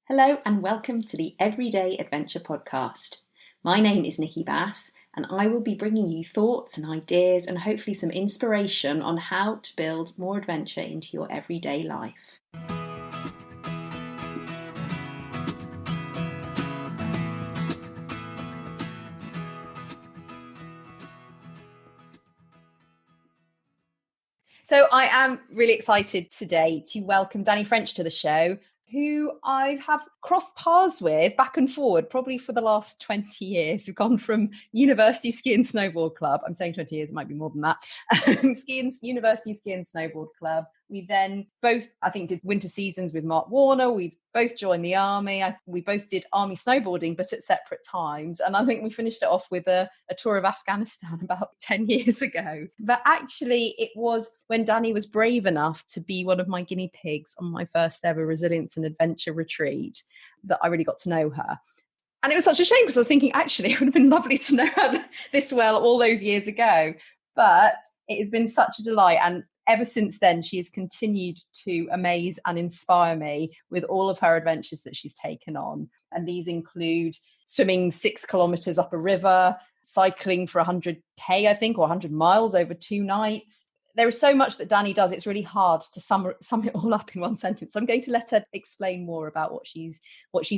Hello and welcome to the Everyday Adventure podcast. My name is Nikki Bass and I will be bringing you thoughts and ideas and hopefully some inspiration on how to build more adventure into your everyday life. So I am really excited today to welcome Dani French to the show, who I have crossed paths with back and forward probably for the last 20 years. We've gone from University Ski and Snowboard Club. I'm saying 20 years, it might be more than that. University Ski and Snowboard Club. We then both, I think, did winter seasons with Mark Warner. We've both joined the army. We both did army snowboarding, but at separate times. And I think we finished it off with a tour of Afghanistan about 10 years ago. But actually, it was when Dani was brave enough to be one of my guinea pigs on my first ever resilience and adventure retreat that I really got to know her. And it was such a shame because I was thinking, actually, it would have been lovely to know her this well all those years ago. But it has been such a delight. And ever since then, she has continued to amaze and inspire me with all of her adventures that she's taken on. And these include swimming 6 kilometers up a river, cycling for 100K, I think, or 100 miles over 2 nights. There is so much that Dani does, it's really hard to sum it all up in one sentence. So I'm going to let her explain more about what she's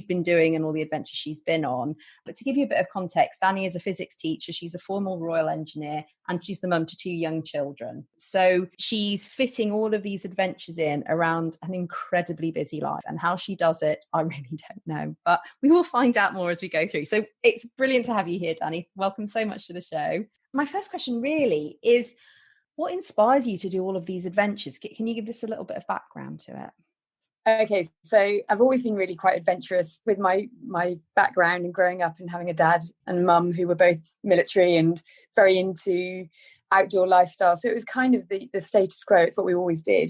been doing and all the adventures she's been on. But to give you a bit of context, Dani is a physics teacher. She's a former Royal Engineer and she's the mum to 2 young children. So she's fitting all of these adventures in around an incredibly busy life. And how she does it, I really don't know. But we will find out more as we go through. So it's brilliant to have you here, Dani. Welcome so much to the show. My first question really is, what inspires you to do all of these adventures? Can you give us a little bit of background to it? Okay, so I've always been really quite adventurous with my background and growing up and having a dad and mum who were both military and very into outdoor lifestyle. So it was kind of the status quo. It's what we always did.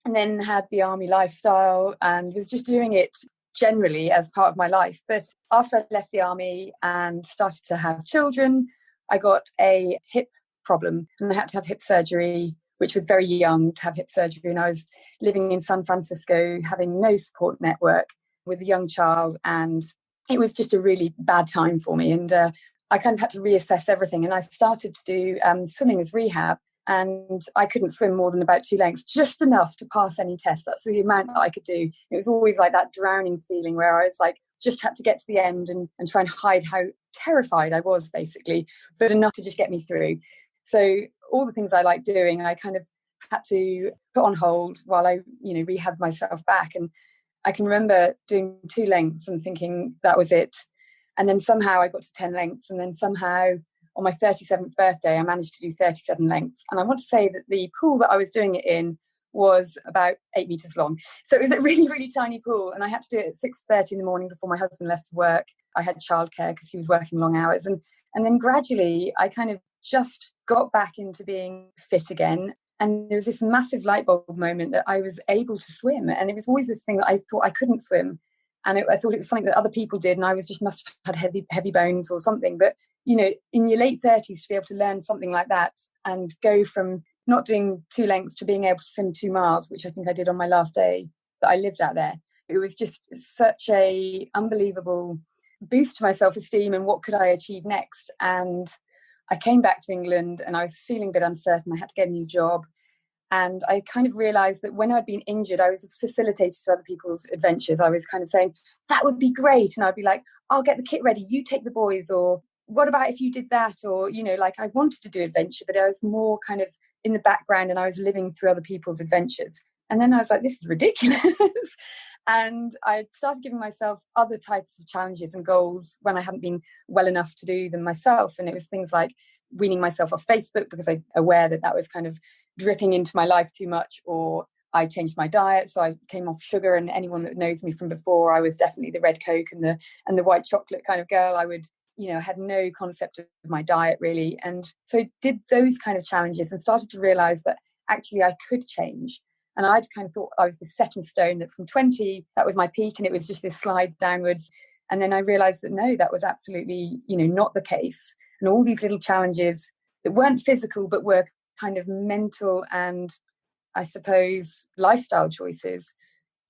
And then had the army lifestyle and was just doing it generally as part of my life. But after I left the army and started to have children, I got a hip problem and I had to have hip surgery, which was very young to have hip surgery, and I was living in San Francisco having no support network with a young child, and it was just a really bad time for me, and I kind of had to reassess everything, and I started to do swimming as rehab, and I couldn't swim more than about 2 lengths, just enough to pass any test. That's the amount that I could do. It was always like that drowning feeling where I was like just had to get to the end and try and hide how terrified I was basically, but enough to just get me through. So all the things I like doing, I kind of had to put on hold while I, rehabbed myself back. And I can remember doing 2 lengths and thinking that was it. And then somehow I got to 10 lengths. And then somehow on my 37th birthday, I managed to do 37 lengths. And I want to say that the pool that I was doing it in was about 8 meters long. So it was a really, really tiny pool. And I had to do it at 6:30 in the morning before my husband left for work. I had childcare because he was working long hours. And then gradually I kind of just got back into being fit again. And there was this massive light bulb moment that I was able to swim. And it was always this thing that I thought I couldn't swim. And I thought it was something that other people did. And I must have had heavy bones or something. But, in your late 30s to be able to learn something like that and go from not doing 2 lengths to being able to swim 2 miles, which I think I did on my last day that I lived out there. It was just such a unbelievable boost to my self-esteem and what could I achieve next. And I came back to England and I was feeling a bit uncertain. I had to get a new job. And I kind of realised that when I'd been injured, I was a facilitator to other people's adventures. I was kind of saying, that would be great. And I'd be like, I'll get the kit ready. You take the boys. Or what about if you did that? Or, I wanted to do adventure, but I was more kind of in the background and I was living through other people's adventures. And then I was like, this is ridiculous. And I started giving myself other types of challenges and goals when I hadn't been well enough to do them myself. And it was things like weaning myself off Facebook because I'm aware that was kind of dripping into my life too much, or I changed my diet. So I came off sugar, and anyone that knows me from before, I was definitely the red Coke and the white chocolate kind of girl. I would, had no concept of my diet really. And so did those kind of challenges and started to realize that actually I could change. And I'd kind of thought I was this set in stone, that from 20, that was my peak and it was just this slide downwards. And then I realized that no, that was absolutely, not the case. And all these little challenges that weren't physical, but were kind of mental and I suppose lifestyle choices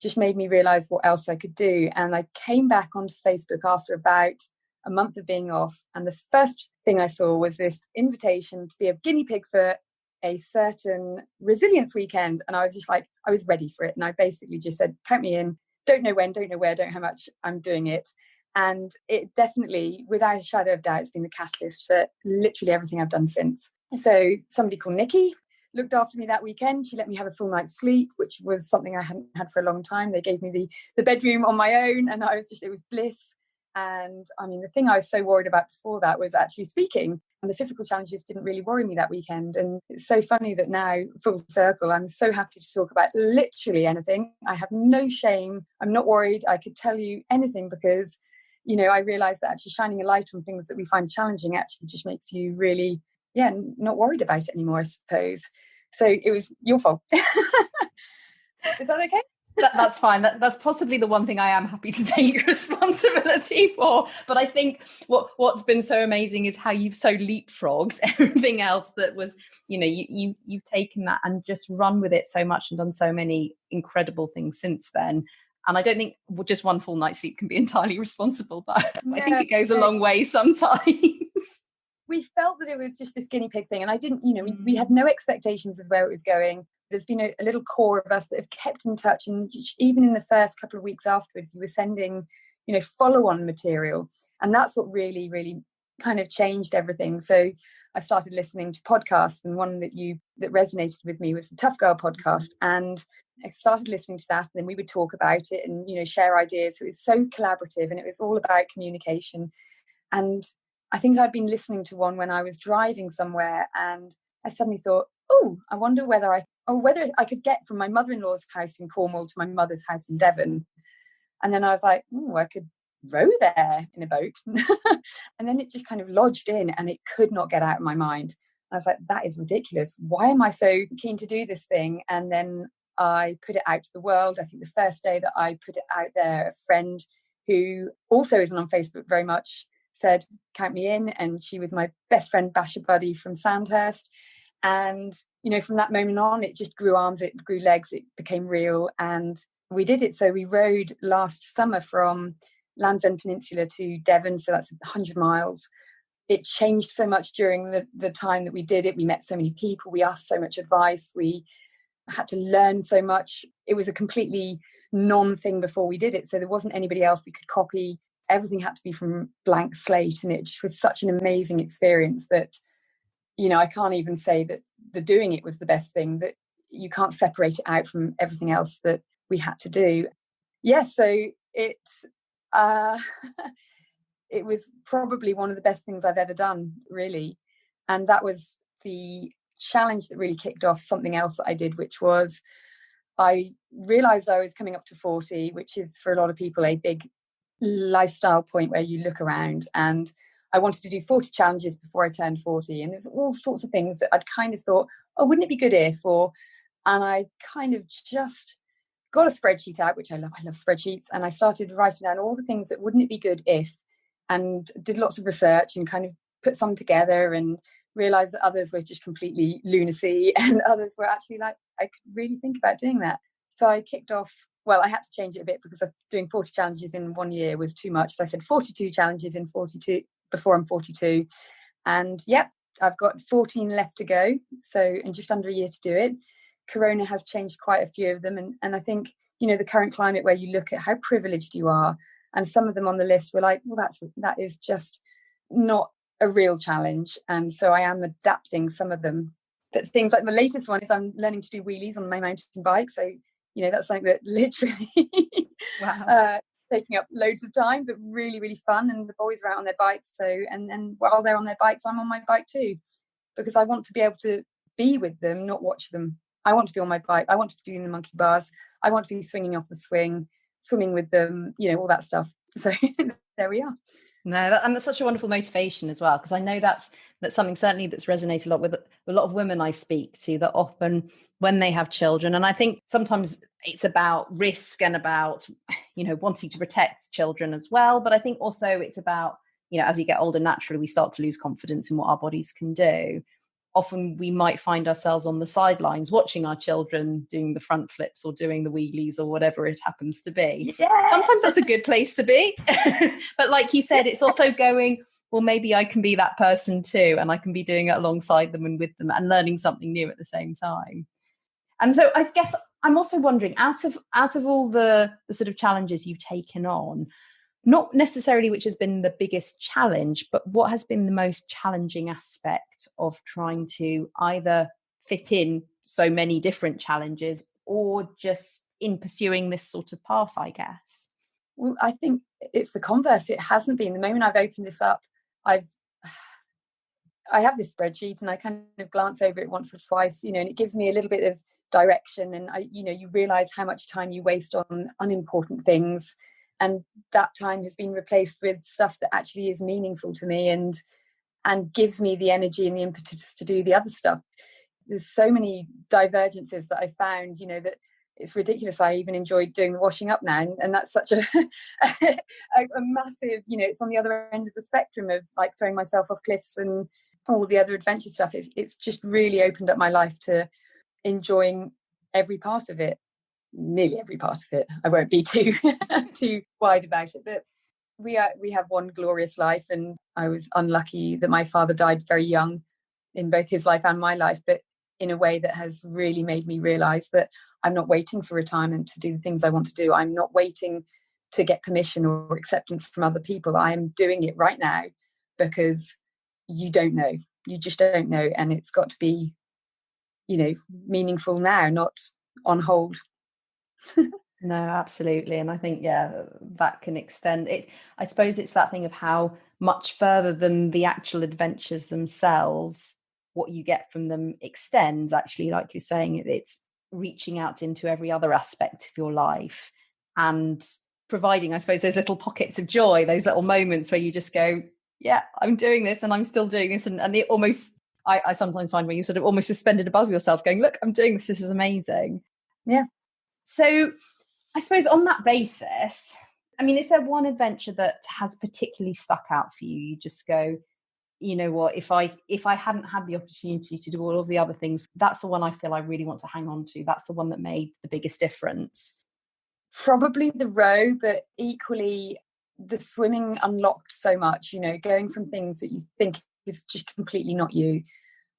just made me realize what else I could do. And I came back onto Facebook after about a month of being off. And the first thing I saw was this invitation to be a guinea pig for a certain resilience weekend. And I was just like, I was ready for it. And I basically just said, count me in. Don't know when, don't know where, don't know how much, I'm doing it. And it definitely, without a shadow of doubt, has been the catalyst for literally everything I've done since. So somebody called Nikki looked after me that weekend. She let me have a full night's sleep, which was something I hadn't had for a long time. They gave me the bedroom on my own, and it was bliss. And I mean, the thing I was so worried about before that was actually speaking, and the physical challenges didn't really worry me that weekend. And it's so funny that now, full circle, I'm so happy to talk about literally anything. I have no shame. I'm not worried. I could tell you anything because, you know, I realized that actually shining a light on things that we find challenging actually just makes you really, not worried about it anymore, I suppose. So it was your fault. Is that okay? That's fine. That's possibly the one thing I am happy to take responsibility for. But I think what's been so amazing is how you've so leapfrogged everything else that was, you know, you've taken that and just run with it so much and done so many incredible things since then. And I don't think just one full night's sleep can be entirely responsible, but I think it goes a long way sometimes. We felt that it was just this guinea pig thing. And I didn't, you know, we had no expectations of where it was going. There's been a little core of us that have kept in touch. And even in the first couple of weeks afterwards, you were sending, you know, follow-on material. And that's what really, really kind of changed everything. So I started listening to podcasts, and one that resonated with me was the Tough Girl podcast. And I started listening to that, and then we would talk about it and, you know, share ideas. So it was so collaborative, and it was all about communication. And I think I'd been listening to one when I was driving somewhere, and I suddenly thought, oh, I wonder whether I could get from my mother-in-law's house in Cornwall to my mother's house in Devon. And then I was like, oh, I could row there in a boat. And then it just kind of lodged in, and it could not get out of my mind. I was like, that is ridiculous. Why am I so keen to do this thing? And then I put it out to the world. I think the first day that I put it out there, a friend who also isn't on Facebook very much said, count me in. And she was my best friend, basher buddy from Sandhurst. And, you know, from that moment on, it just grew arms, it grew legs, it became real. And we did it. So we rode last summer from Land's End Peninsula to Devon. So that's 100 miles. It changed so much during the time that we did it. We met so many people. We asked so much advice. We had to learn so much. It was a completely non-thing before we did it. So there wasn't anybody else we could copy. Everything had to be from blank slate. And it just was such an amazing experience that, you know, I can't even say that the doing it was the best thing, that you can't separate it out from everything else that we had to do. Yes, so it's it was probably one of the best things I've ever done, really. And that was the challenge that really kicked off something else that I did, which was I realized I was coming up to 40, which is for a lot of people a big lifestyle point where you look around, and I wanted to do 40 challenges before I turned 40. And there's all sorts of things that I'd kind of thought, oh, wouldn't it be good if, and I kind of just got a spreadsheet out, which I love spreadsheets. And I started writing down all the things that wouldn't it be good if, and did lots of research and kind of put some together and realized that others were just completely lunacy and others were actually like, I could really think about doing that. So I kicked off, well, I had to change it a bit because doing 40 challenges in 1 year was too much. So I said 42 challenges in 42 before I'm 42. And yep, I've got 14 left to go. So, and just under a year to do it. Corona has changed quite a few of them. And I think, you know, the current climate where you look at how privileged you are, and some of them on the list were like, well, that is just not a real challenge. And so I am adapting some of them. But things like the latest one is I'm learning to do wheelies on my mountain bike. So, you know, that's something that literally Wow. Taking up loads of time, but really, really fun. And the boys are out on their bikes. So, and while they're on their bikes, I'm on my bike too, because I want to be able to be with them, not watch them. I want to be on my bike. I want to be doing the monkey bars. I want to be swinging off the swing, swimming with them, you know, all that stuff. So there we are. No, and that's such a wonderful motivation as well, because I know that's something certainly that's resonated a lot with a lot of women I speak to, that often when they have children, and I think sometimes it's about risk and about, you know, wanting to protect children as well, but I think also it's about, you know, as we get older, naturally we start to lose confidence in what our bodies can do. often we might find ourselves on the sidelines watching our children doing the front flips or doing the wheelies or whatever it happens to be. Yeah. Sometimes that's a good place to be. But like you said, it's also going, well, maybe I can be that person too, and I can be doing it alongside them and with them and learning something new at the same time. And so I guess I'm also wondering, out of all the sort of challenges you've taken on, not necessarily which has been the biggest challenge, but what has been the most challenging aspect of trying to either fit in so many different challenges or just in pursuing this sort of path, I guess? Well, I think it's the converse. It hasn't been. The moment I've opened this up, I have this spreadsheet and I kind of glance over it once or twice, and it gives me a little bit of direction. And you realize how much time you waste on unimportant things. And that time has been replaced with stuff that actually is meaningful to me and gives me the energy and the impetus to do the other stuff. There's so many divergences that I found, that it's ridiculous. I even enjoyed doing the washing up now. And that's such a massive, it's on the other end of the spectrum of like throwing myself off cliffs and all the other adventure stuff. It's just really opened up my life to enjoying every part of it. Nearly every part of it. I won't be too wide about it, but we have one glorious life, and I was unlucky that my father died very young in both his life and my life, but in a way that has really made me realize that I'm not waiting for retirement to do the things I want to do. I'm not waiting to get permission or acceptance from other people. I am doing it right now because you don't know. You just don't know, and it's got to be, meaningful now, not on hold. No, absolutely. And I think, that can extend it. I suppose it's that thing of how much further than the actual adventures themselves, what you get from them extends, actually, like you're saying, it's reaching out into every other aspect of your life and providing, I suppose, those little pockets of joy, those little moments where you just go, yeah, I'm doing this and I'm still doing this. And it almost, I sometimes find where you sort of almost suspended above yourself going, look, I'm doing this. This is amazing. Yeah. So I suppose on that basis, I mean, is there one adventure that has particularly stuck out for you? You just go, you know what, if I hadn't had the opportunity to do all of the other things, that's the one I feel I really want to hang on to. That's the one that made the biggest difference. Probably the row, but equally the swimming unlocked so much, going from things that you think is just completely not you.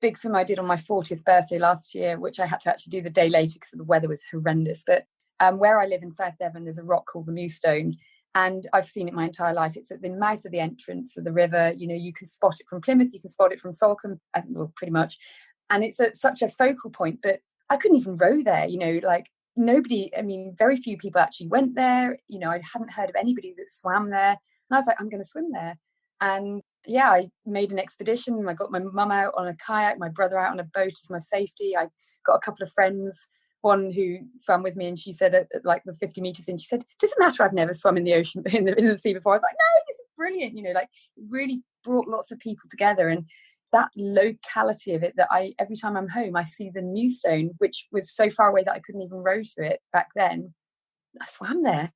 Big swim I did on my 40th birthday last year, which I had to actually do the day later because the weather was horrendous. But where I live in South Devon, there's a rock called the Mewstone, and I've seen it my entire life. It's at the mouth of the entrance of the river. You can spot it from Plymouth, you can spot it from Salcombe, well, pretty much. And it's at such a focal point, but I couldn't even row there, like nobody, very few people actually went there. I hadn't heard of anybody that swam there. And I was like, I'm going to swim there. And yeah, I made an expedition. I got my mum out on a kayak, my brother out on a boat for my safety. I got a couple of friends, one who swam with me, and she said at like the 50 meters in, she said, doesn't matter, I've never swum in the ocean, in the sea before. I was like, no, this is brilliant. Like it really brought lots of people together. And that locality of it, that every time I'm home, I see the Mewstone, which was so far away that I couldn't even row to it back then. I swam there.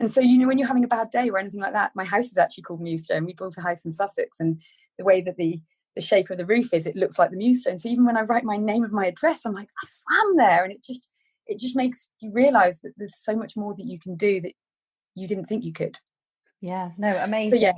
And so, when you're having a bad day or anything like that, my house is actually called Mewstone. We built a house in Sussex, and the way that the shape of the roof is, it looks like the Mewstone. So even when I write my name of my address, I'm like, I swam there. And it just makes you realize that there's so much more that you can do that you didn't think you could. Yeah, no, amazing. Yeah.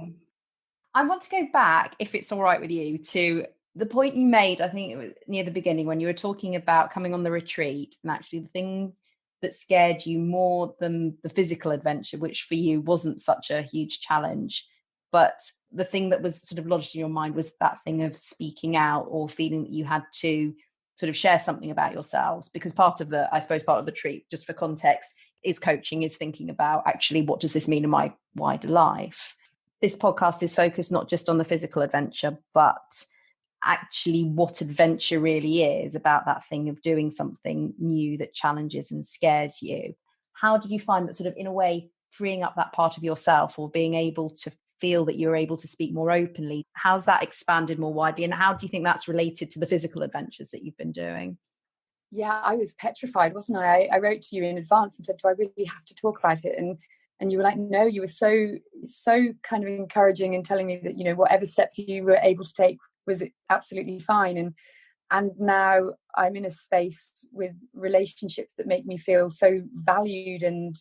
I want to go back, if it's all right with you, to the point you made, I think it was near the beginning, when you were talking about coming on the retreat and actually the things that scared you more than the physical adventure, which for you wasn't such a huge challenge. But the thing that was sort of lodged in your mind was that thing of speaking out or feeling that you had to sort of share something about yourselves. Because part of the treat, just for context, is coaching, is thinking about actually what does this mean in my wider life. This podcast is focused not just on the physical adventure, but actually what adventure really is, about that thing of doing something new that challenges and scares you. How did you find that sort of, in a way, freeing up that part of yourself or being able to feel that you're able to speak more openly? How's that expanded more widely? And how do you think that's related to the physical adventures that you've been doing? Yeah, I was petrified, wasn't I? I wrote to you in advance and said, do I really have to talk about it? And you were like, no. You were so kind of encouraging and telling me that, whatever steps you were able to take was absolutely fine. And And now I'm in a space with relationships that make me feel so valued, and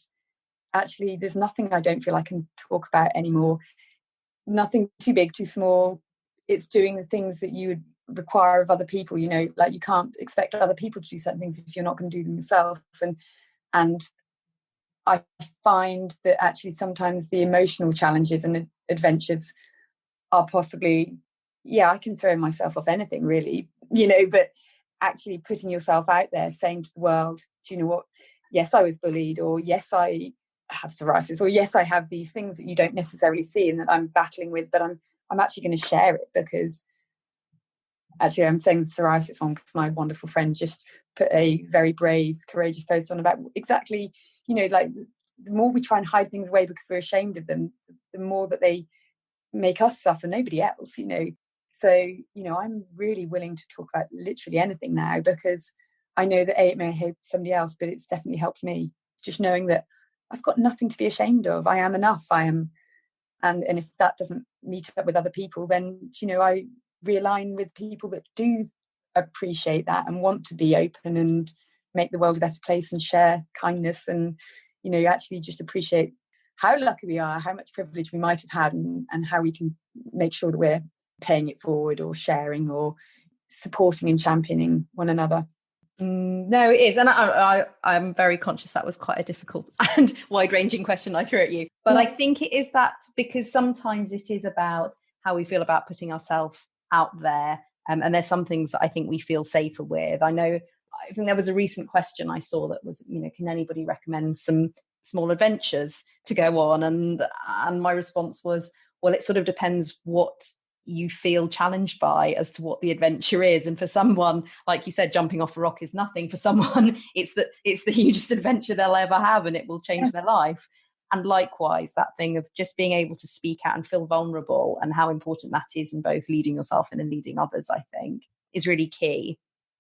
actually there's nothing I don't feel I can talk about anymore. Nothing too big, too small. It's doing the things that you would require of other people, you know, like you can't expect other people to do certain things if you're not going to do them yourself. And I find that actually sometimes the emotional challenges and adventures are possibly, I can throw myself off anything really, you know, but actually putting yourself out there, saying to the world, do you know what? Yes, I was bullied, or yes, I have psoriasis, or yes, I have these things that you don't necessarily see and that I'm battling with, but I'm actually going to share it, because actually I'm saying the psoriasis one because my wonderful friend just put a very brave, courageous post on about exactly, you know, like the more we try and hide things away because we're ashamed of them, the more that they make us suffer, nobody else, you know. So, you know, I'm really willing to talk about literally anything now, because I know that it may help somebody else, but it's definitely helped me. Just knowing that I've got nothing to be ashamed of. I am enough. I am. And if that doesn't meet up with other people, then, you know, I realign with people that do appreciate that and want to be open and make the world a better place and share kindness, and, you know, actually just appreciate how lucky we are, how much privilege we might have had, and how we can make sure that we're paying it forward or sharing or supporting and championing one another. No, it is. And I'm very conscious that was quite a difficult and wide-ranging question I threw at you. But I think it is that, because sometimes it is about how we feel about putting ourselves out there. And there's some things that I think we feel safer with. I think there was a recent question I saw that was, you know, can anybody recommend some small adventures to go on? And my response was, well, it sort of depends what you feel challenged by as to what the adventure is. And for someone, like you said, jumping off a rock is nothing. For someone, it's the hugest adventure they'll ever have, and it will change their life. And likewise, that thing of just being able to speak out and feel vulnerable, and how important that is in both leading yourself and in leading others, I think is really key.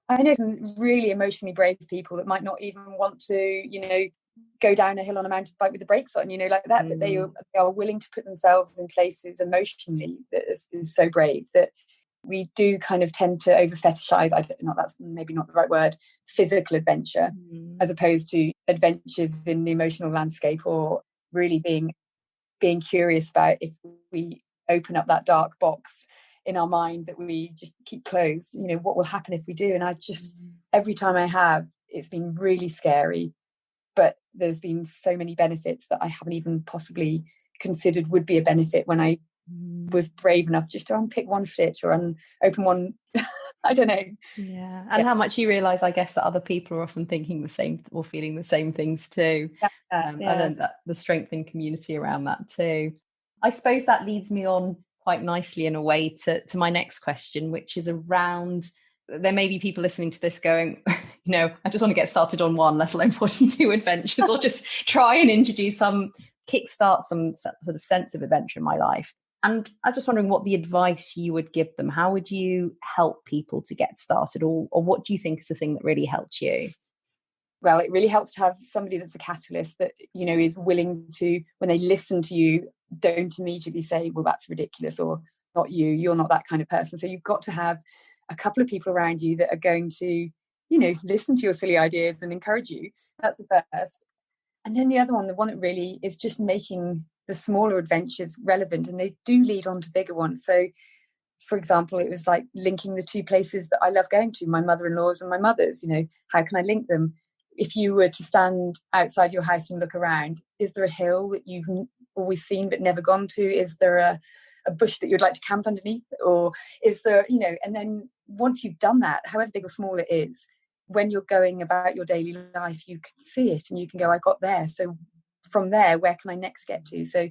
I know some really emotionally brave people that might not even want to, you know, go down a hill on a mountain bike with the brakes on, you know, like that. But they are willing to put themselves in places emotionally that is so brave, that we do kind of tend to over fetishize, I don't know, that's maybe not the right word, physical adventure, as opposed to adventures in the emotional landscape, or really being curious about, if we open up that dark box in our mind that we just keep closed, you know, what will happen if we do? And I just, every time I have, it's been really scary, but there's been so many benefits that I haven't even possibly considered would be a benefit when I was brave enough just to unpick one stitch or open one. I don't know. Yeah. And how much you realise, I guess, that other people are often thinking the same or feeling the same things too. And then the strength in community around that too. I suppose that leads me on quite nicely in a way to my next question, which is around, there may be people listening to this going, you know, I just want to get started on one, let alone 42 adventures, or just try and introduce kickstart some sort of sense of adventure in my life. And I'm just wondering what the advice you would give them. How would you help people to get started, or what do you think is the thing that really helped you? Well, it really helps to have somebody that's a catalyst, that, you know, is willing to, when they listen to you, don't immediately say, well, that's ridiculous, or not you, you're not that kind of person. So you've got to have a couple of people around you that are going to, you know, listen to your silly ideas and encourage you. That's the first. And then the other one, the one that really is just making the smaller adventures relevant, and they do lead on to bigger ones. So, for example, it was like linking the two places that I love going to, my mother-in-law's and my mother's. You know, how can I link them? If you were to stand outside your house and look around, is there a hill that you've always seen but never gone to? Is there a bush that you'd like to camp underneath? Or is there, you know, and then once you've done that, however big or small it is, when you're going about your daily life, you can see it and you can go, I got there. So from there, where can I next get to? So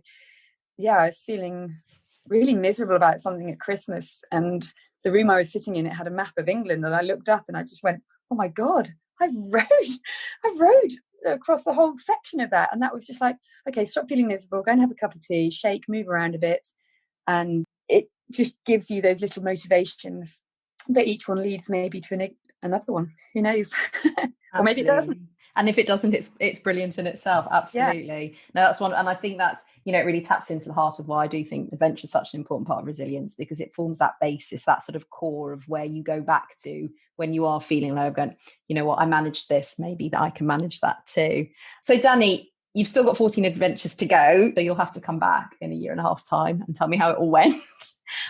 yeah, I was feeling really miserable about something at Christmas, and the room I was sitting in, it had a map of England, and I looked up and I just went, oh my God, I've rode across the whole section of that. And that was just like, okay, stop feeling miserable, go and have a cup of tea, shake, move around a bit. And it just gives you those little motivations, but each one leads maybe to another one. Who knows? Or maybe it doesn't. And if it doesn't, it's brilliant in itself. Absolutely. No, that's one. And I think that's, it really taps into the heart of why I do think adventure is such an important part of resilience, because it forms that basis, that sort of core of where you go back to when you are feeling low, going, you know what, I managed this, maybe that I can manage that too. So Dani, you've still got 14 adventures to go, so you'll have to come back in a year and a half's time and tell me how it all went.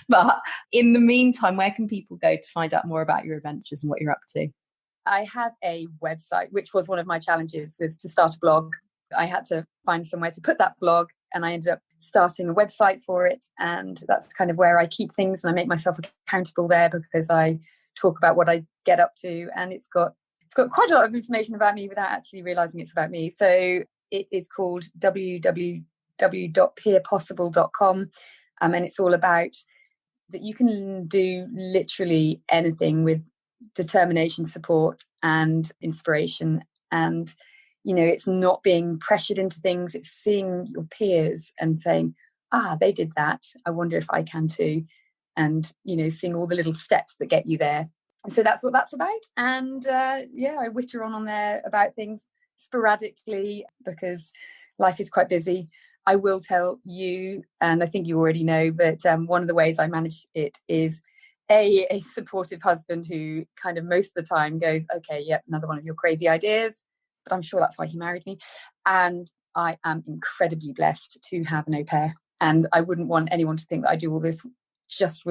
But in the meantime, where can people go to find out more about your adventures and what you're up to? I have a website, which was one of my challenges, was to start a blog. I had to find somewhere to put that blog, and I ended up starting a website for it. And that's kind of where I keep things, and I make myself accountable there because I talk about what I get up to. And it's got quite a lot of information about me without actually realizing it's about me. So it is called www.peerpossible.com. And it's all about that you can do literally anything with determination, support and inspiration. And it's not being pressured into things, it's seeing your peers and saying, they did that, I wonder if I can too. And seeing all the little steps that get you there. And so that's what that's about. And I witter on there about things sporadically because life is quite busy. I will tell you, and I think you already know, but one of the ways I manage it is a supportive husband who kind of most of the time goes, okay, yep, another one of your crazy ideas, but I'm sure that's why he married me. And I am incredibly blessed to have an au pair, and I wouldn't want anyone to think that I do all this just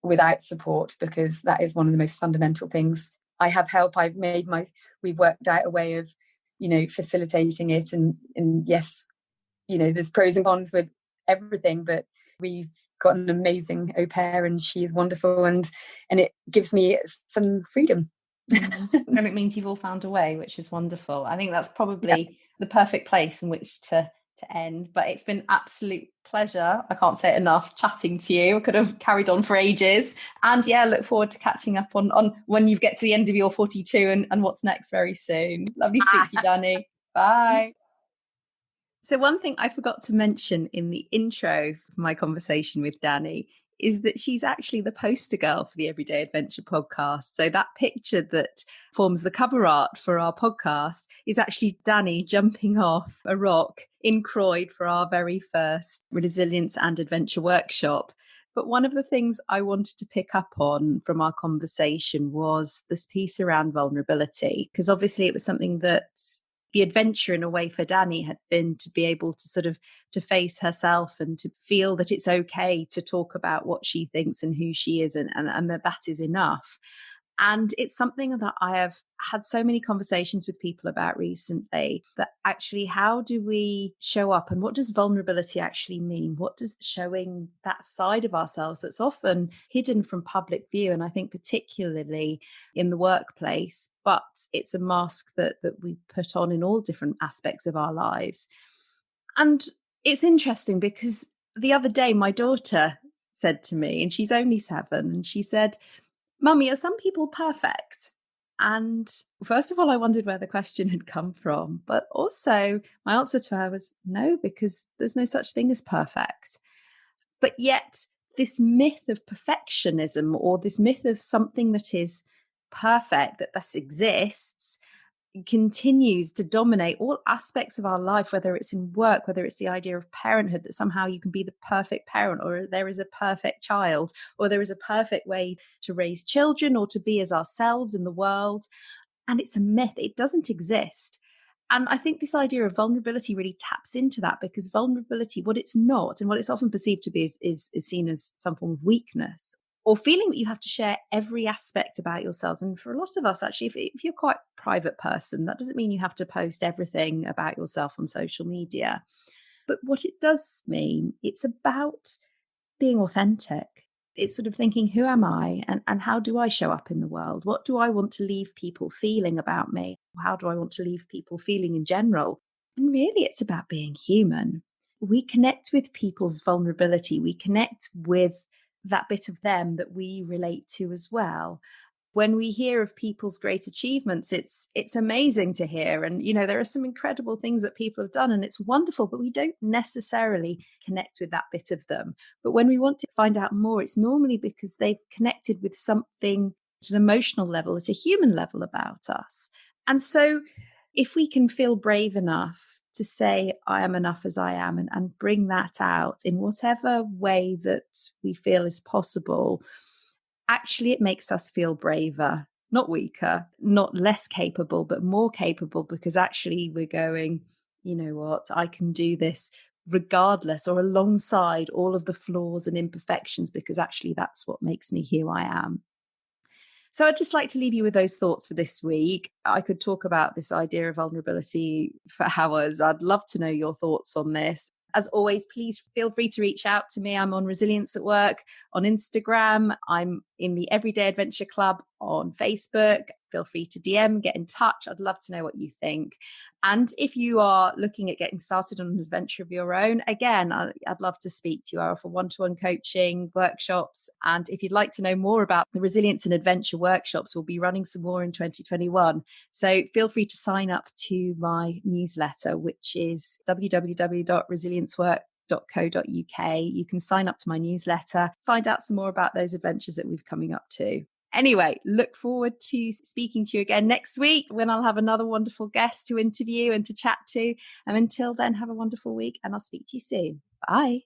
without support, because that is one of the most fundamental things. I have help. We've worked out a way of facilitating it, and yes, there's pros and cons with everything, but we've got an amazing au pair and she is wonderful, and it gives me some freedom. And it means you've all found a way, which is wonderful. I think that's probably the perfect place in which to end. But it's been absolute pleasure, I can't say it enough, chatting to you. I could have carried on for ages, and look forward to catching up on when you get to the end of your 42 and what's next very soon. Lovely to speak to you, Dani. Bye. So one thing I forgot to mention in the intro for my conversation with Dani is that she's actually the poster girl for the Everyday Adventure podcast. So that picture that forms the cover art for our podcast is actually Dani jumping off a rock in Croyd for our very first Resilience and Adventure workshop. But one of the things I wanted to pick up on from our conversation was this piece around vulnerability, because obviously it was something that the adventure in a way for Dani had been to be able to sort of to face herself and to feel that it's okay to talk about what she thinks and who she is, and that is enough. And it's something that I have had so many conversations with people about recently, that actually, how do we show up and what does vulnerability actually mean? What does showing that side of ourselves that's often hidden from public view? And I think particularly in the workplace, but it's a mask that we put on in all different aspects of our lives. And it's interesting because the other day, my daughter said to me, and she's only 7, and she said, "Mummy, are some people perfect?" And first of all, I wondered where the question had come from. But also, my answer to her was no, because there's no such thing as perfect. But yet, this myth of perfectionism, or this myth of something that is perfect, that thus exists, continues to dominate all aspects of our life, whether it's in work, whether it's the idea of parenthood, that somehow you can be the perfect parent, or there is a perfect child, or there is a perfect way to raise children or to be as ourselves in the world. And it's a myth. It doesn't exist. And I think this idea of vulnerability really taps into that, because vulnerability, what it's not and what it's often perceived to be, is seen as some form of weakness, or feeling that you have to share every aspect about yourselves. And for a lot of us, actually, if you're quite a private person, that doesn't mean you have to post everything about yourself on social media. But what it does mean, it's about being authentic. It's sort of thinking, who am I, and how do I show up in the world? What do I want to leave people feeling about me? How do I want to leave people feeling in general? And really, it's about being human. We connect with people's vulnerability. We connect with that bit of them that we relate to as well. When we hear of people's great achievements, it's amazing to hear. And, there are some incredible things that people have done, and it's wonderful, but we don't necessarily connect with that bit of them. But when we want to find out more, it's normally because they've connected with something at an emotional level, at a human level about us. And so if we can feel brave enough to say, I am enough as I am, and bring that out in whatever way that we feel is possible, actually it makes us feel braver, not weaker, not less capable, but more capable, because actually we're going, you know what, I can do this regardless or alongside all of the flaws and imperfections, because actually that's what makes me who I am. So I'd just like to leave you with those thoughts for this week. I could talk about this idea of vulnerability for hours. I'd love to know your thoughts on this. As always, please feel free to reach out to me. I'm on Resilience at Work on Instagram. I'm in the Everyday Adventure Club on Facebook. Feel free to DM, get in touch. I'd love to know what you think. And if you are looking at getting started on an adventure of your own, again, I'd love to speak to you. I offer one-to-one coaching, workshops. And if you'd like to know more about the Resilience and Adventure workshops, we'll be running some more in 2021. So feel free to sign up to my newsletter, which is www.resiliencework.co.uk. You can sign up to my newsletter, find out some more about those adventures that we're coming up to. Anyway, look forward to speaking to you again next week, when I'll have another wonderful guest to interview and to chat to. And until then, have a wonderful week, and I'll speak to you soon. Bye.